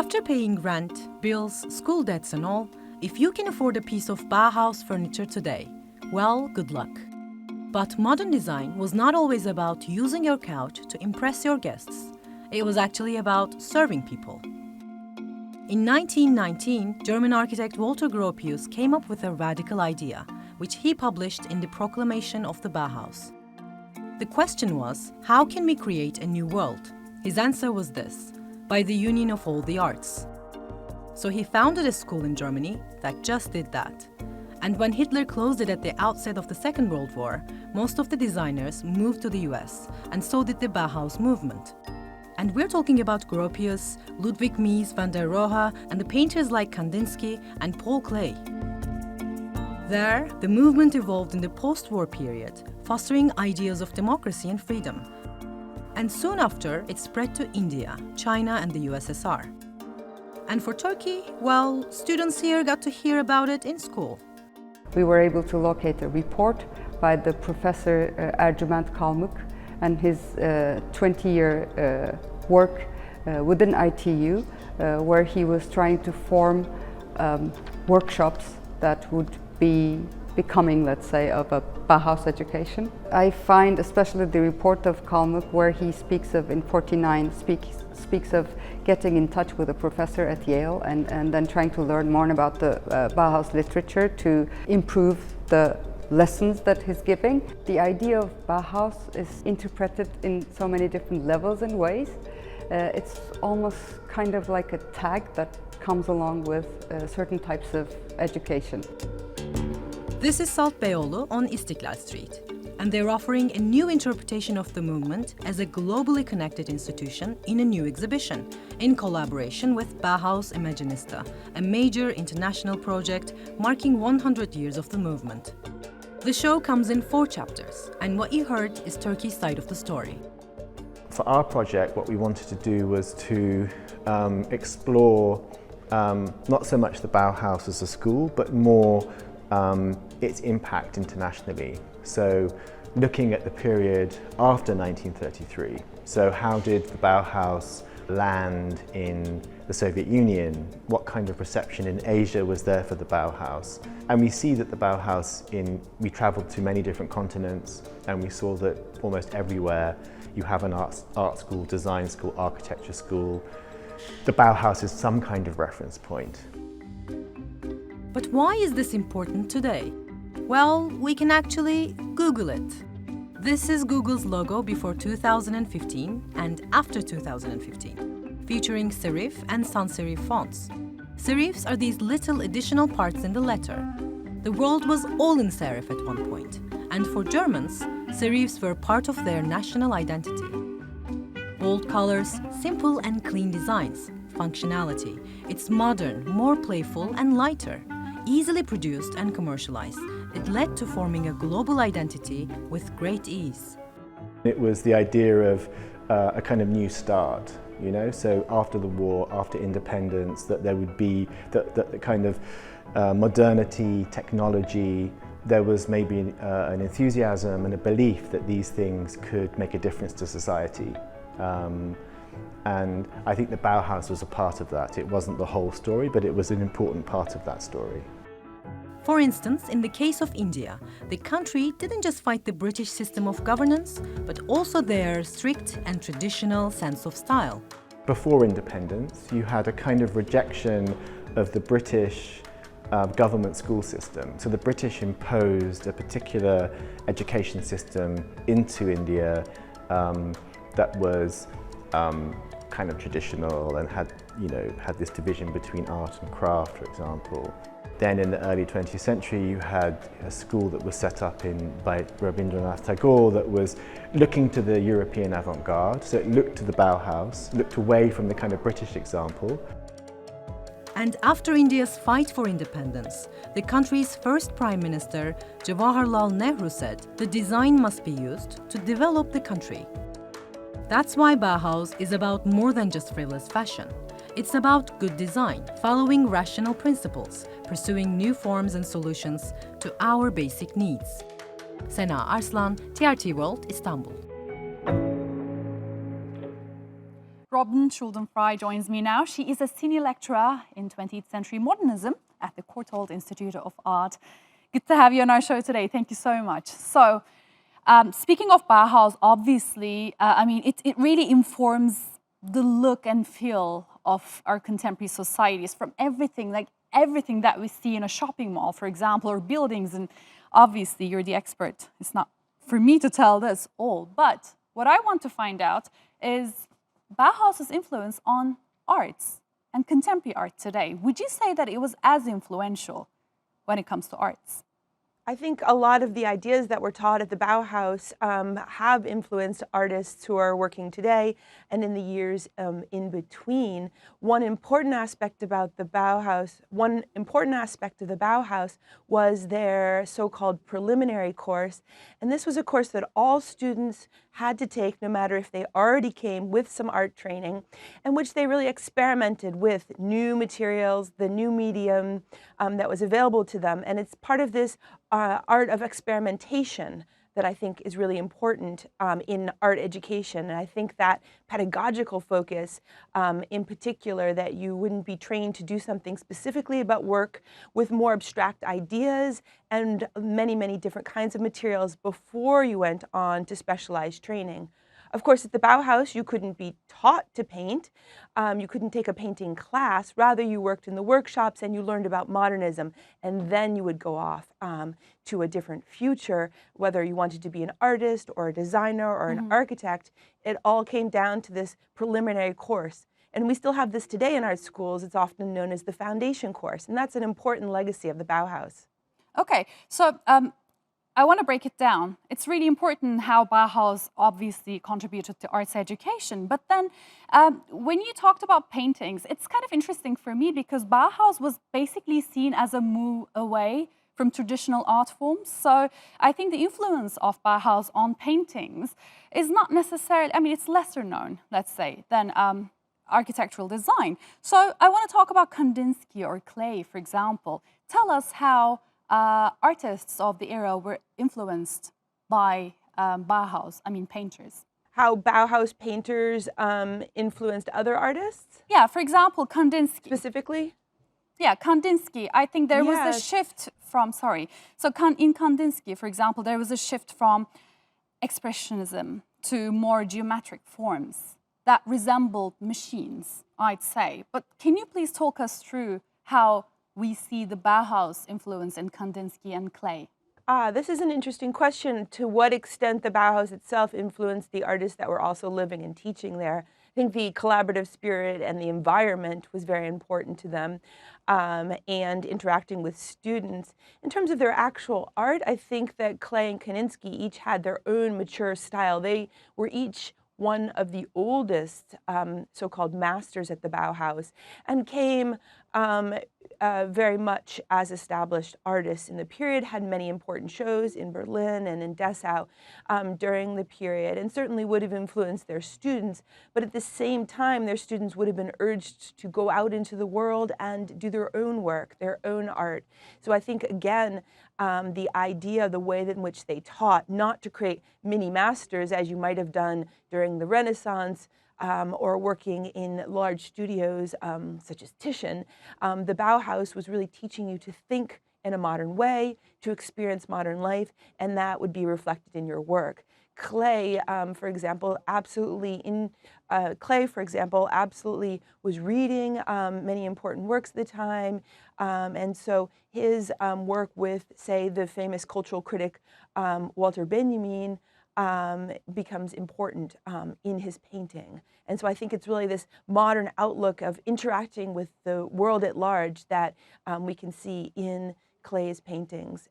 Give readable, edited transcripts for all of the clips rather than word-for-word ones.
After paying rent, bills, school debts and all, if you can afford a piece of Bauhaus furniture today, well, good luck. But modern design was not always about using your couch to impress your guests. It was actually about serving people. In 1919, German architect Walter Gropius came up with a radical idea, which he published in the Proclamation of the Bauhaus. The question was, how can we create a new world? His answer was this: by the union of all the arts. So he founded a school in Germany that just did that. And when Hitler closed it at the outset of the Second World War, most of the designers moved to the US, and so did the Bauhaus Movement. And we're talking about Gropius, Ludwig Mies van der Rohe, and the painters like Kandinsky and Paul Klee. There, the movement evolved in the post-war period, fostering ideas of democracy and freedom. And soon after, it spread to India, China, and the USSR. And for Turkey, well, students here got to hear about it in school. We were able to locate a report by the professor Ercüment Kalmık and his 20-year work within ITU, where he was trying to form workshops that would be becoming, let's say, of a Bauhaus education. I find especially the report of Kalmık, where he speaks of, in 49, speaks of getting in touch with a professor at Yale and then trying to learn more about the Bauhaus literature to improve the lessons that he's giving. The idea of Bauhaus is interpreted in so many different levels and ways. It's almost kind of like a tag that comes along with certain types of education. This is Salt Beyoğlu on Istiklal Street, and they're offering a new interpretation of the movement as a globally connected institution in a new exhibition, in collaboration with Bauhaus Imaginista, a major international project marking 100 years of the movement. The show comes in 4 chapters, and what you heard is Turkey's side of the story. For our project, what we wanted to do was to explore not so much the Bauhaus as a school, but more its impact internationally. So looking at the period after 1933. So how did the Bauhaus land in the Soviet Union? What kind of reception in Asia was there for the Bauhaus? And we see that the Bauhaus, we traveled to many different continents, and we saw that almost everywhere you have an art school, design school, architecture school. The Bauhaus is some kind of reference point. But why is this important today? Well, we can actually Google it. This is Google's logo before 2015 and after 2015, featuring serif and sans serif fonts. Serifs are these little additional parts in the letter. The world was all in serif at one point, and for Germans, serifs were part of their national identity. Bold colors, simple and clean designs, functionality. It's modern, more playful and lighter, easily produced and commercialized. It led to forming a global identity with great ease. It was the idea of a kind of new start, you know, so after the war, after independence, that there would be the kind of modernity, technology. There was maybe an enthusiasm and a belief that these things could make a difference to society. And I think the Bauhaus was a part of that. It wasn't the whole story, but it was an important part of that story. For instance, in the case of India, the country didn't just fight the British system of governance, but also their strict and traditional sense of style. Before independence, you had a kind of rejection of the British government school system. So the British imposed a particular education system into India that was kind of traditional and had this division between art and craft, for example. Then in the early 20th century, you had a school that was set up by Rabindranath Tagore that was looking to the European avant-garde. So it looked to the Bauhaus, looked away from the kind of British example. And after India's fight for independence, the country's first Prime Minister, Jawaharlal Nehru, said the design must be used to develop the country. That's why Bauhaus is about more than just frivolous fashion. It's about good design, following rational principles, pursuing new forms and solutions to our basic needs. Sena Arslan, TRT World, Istanbul. Schuldenfrei joins me now. She is a senior lecturer in 20th century modernism at the Courtauld Institute of Art. Good to have you on our show today. Thank you so much. So, speaking of Bauhaus, obviously, it really informs the look and feel of our contemporary societies from everything that we see in a shopping mall, for example, or buildings. And obviously, you're the expert. It's not for me to tell this all, but what I want to find out is Bauhaus's influence on arts and contemporary art today. Would you say that it was as influential when it comes to arts? I think a lot of the ideas that were taught at the Bauhaus have influenced artists who are working today and in the years in between. One important aspect of the Bauhaus was their so-called preliminary course. And this was a course that all students had to take, no matter if they already came with some art training, in which they really experimented with new materials, the new medium that was available to them. And it's part of this art of experimentation that I think is really important in art education. And I think that pedagogical focus, in particular, that you wouldn't be trained to do something specifically about work with more abstract ideas and many, many different kinds of materials before you went on to specialized training. Of course, at the Bauhaus, you couldn't be taught to paint. You couldn't take a painting class. Rather, you worked in the workshops and you learned about modernism. And then you would go off to a different future, whether you wanted to be an artist or a designer or an architect. It all came down to this preliminary course. And we still have this today in art schools. It's often known as the foundation course. And that's an important legacy of the Bauhaus. Okay, so I want to break it down. It's really important how Bauhaus obviously contributed to arts education. But then when you talked about paintings, it's kind of interesting for me because Bauhaus was basically seen as a move away from traditional art forms. So I think the influence of Bauhaus on paintings is not necessarily, it's lesser known, let's say, than architectural design. So I want to talk about Kandinsky or Klee, for example. Tell us how artists of the era were influenced by Bauhaus, painters. How Bauhaus painters influenced other artists? Yeah, for example, Kandinsky. Specifically? Yeah, Kandinsky. I think there was a shift from, in Kandinsky, for example, there was a shift from expressionism to more geometric forms that resembled machines, I'd say. But can you please talk us through how we see the Bauhaus influence in Kandinsky and Klee? This is an interesting question. To what extent the Bauhaus itself influenced the artists that were also living and teaching there? I think the collaborative spirit and the environment was very important to them, and interacting with students. In terms of their actual art, I think that Klee and Kandinsky each had their own mature style. They were each one of the oldest so-called masters at the Bauhaus, and came very much as established artists in the period, had many important shows in Berlin and in Dessau during the period, and certainly would have influenced their students. But at the same time, their students would have been urged to go out into the world and do their own work, their own art. So I think, again, the idea, the way in which they taught, not to create mini masters as you might have done during the Renaissance, or working in large studios such as Titian, the Bauhaus was really teaching you to think in a modern way, to experience modern life, and that would be reflected in your work. Klee, for example, absolutely was reading many important works at the time, and so his work with, say, the famous cultural critic Walter Benjamin becomes important in his painting. And so I think it's really this modern outlook of interacting with the world at large that we can see in Klee's paintings,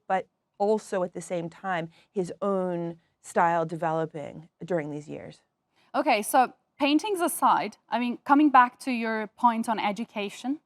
but also at the same time his own style developing during these years. Okay, so paintings aside, coming back to your point on education,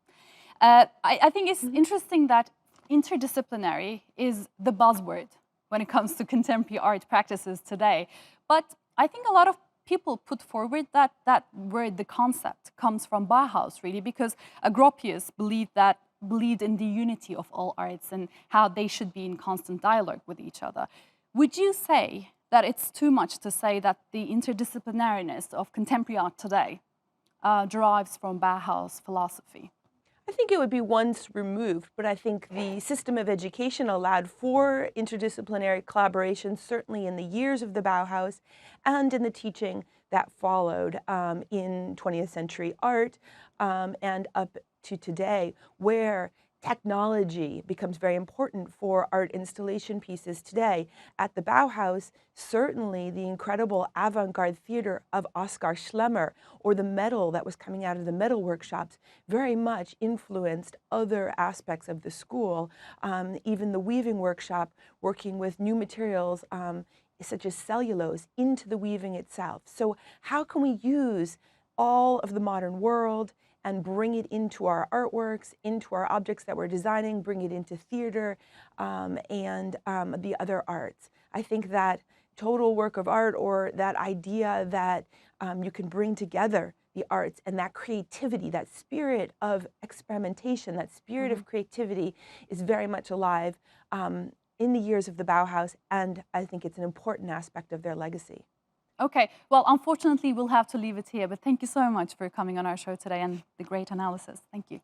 I think it's interesting that interdisciplinary is the buzzword when it comes to contemporary art practices today. But I think a lot of people put forward that word, the concept, comes from Bauhaus, really, because Gropius believed in the unity of all arts and how they should be in constant dialogue with each other. Would you say that it's too much to say that the interdisciplinariness of contemporary art today derives from Bauhaus philosophy? I think it would be once removed, but I think the system of education allowed for interdisciplinary collaboration, certainly in the years of the Bauhaus and in the teaching that followed in 20th century art and up to today, where technology becomes very important for art installation pieces today. At the Bauhaus, certainly the incredible avant-garde theater of Oskar Schlemmer, or the metal that was coming out of the metal workshops, very much influenced other aspects of the school. Even the weaving workshop, working with new materials such as cellulose into the weaving itself. So how can we use all of the modern world and bring it into our artworks, into our objects that we're designing, bring it into theater and the other arts? I think that total work of art, or that idea that you can bring together the arts and that creativity, that spirit of experimentation, that spirit of creativity is very much alive in the years of the Bauhaus, and I think it's an important aspect of their legacy. Okay, well, unfortunately, we'll have to leave it here, but thank you so much for coming on our show today and the great analysis. Thank you.